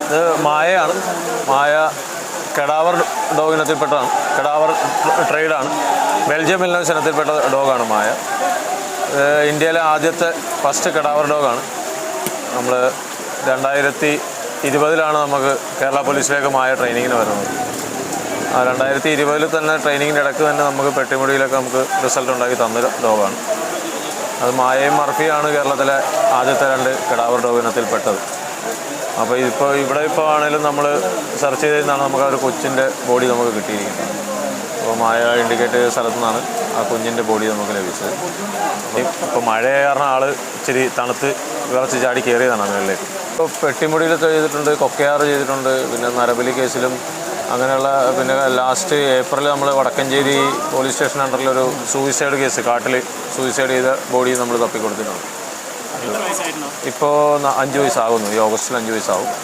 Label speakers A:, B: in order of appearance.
A: ഇത് മായയാണ്. മായ cadaver dog ഇനത്തിൽപ്പെട്ടതാണ്. Cadaver ട്രേഡാണ്. Belgium മിൽനോസ് ഇനത്തിൽപ്പെട്ട ഡോഗാണ് മായ. ഇന്ത്യയിലെ ആദ്യത്തെ ഫസ്റ്റ് കെഡാവർ ഡോഗാണ്. നമ്മൾ 2020 നമുക്ക് കേരള പോലീസിലേക്ക് മായ ട്രെയിനിങ്ങിന് വരുന്നത്. 2020 തന്നെ ട്രെയിനിങ്ങിൻ്റെ ഇടയ്ക്ക് തന്നെ നമുക്ക് പെട്ടിമുടിയിലൊക്കെ നമുക്ക് റിസൾട്ട് ഉണ്ടാക്കി തന്ന ഡോഗാണ്. അത് മായയും മർഫിയാണ് കേരളത്തിലെ ആദ്യത്തെ 2 കെഡാവർ ഡോഗ് ഇനത്തിൽപ്പെട്ടത്. അപ്പോൾ ഇവിടെ ആണെങ്കിലും നമ്മൾ സെർച്ച് ചെയ്തിരുന്നാണ് നമുക്ക് ആ ഒരു കൊച്ചിൻ്റെ ബോഡി നമുക്ക് കിട്ടിയിരിക്കുന്നത്. അപ്പോൾ മായ ഇൻഡിക്കേറ്റ് ചെയ്ത സ്ഥലത്തു നിന്നാണ് ആ കുഞ്ഞിൻ്റെ ബോഡി നമുക്ക് ലഭിച്ചത്. ഇപ്പോൾ മഴയായ കാരണം ആൾ ഇച്ചിരി തണുത്ത് വിറച്ച് ചാടി കയറിയതാണ് മേളിലേക്ക്. ഇപ്പോൾ പെട്ടിമുടിയിൽ ചെയ്തിട്ടുണ്ട്, കൊക്കയാറ് ചെയ്തിട്ടുണ്ട്, പിന്നെ നരബലി കേസിലും അങ്ങനെയുള്ള. പിന്നെ ലാസ്റ്റ് ഏപ്രിൽ നമ്മൾ വടക്കഞ്ചേരി പോലീസ് സ്റ്റേഷൻ അണ്ടറിലൊരു സൂയിസൈഡ് കേസ്, കാട്ടിൽ സൂയിസൈഡ് ചെയ്ത ബോഡി നമ്മൾ തപ്പിക്കൊടുത്തിട്ടുണ്ട്. ഇപ്പോൾ 5 വയസ്സാകുന്നു. ഈ ഓഗസ്റ്റിൽ 5 വയസ്സാകും.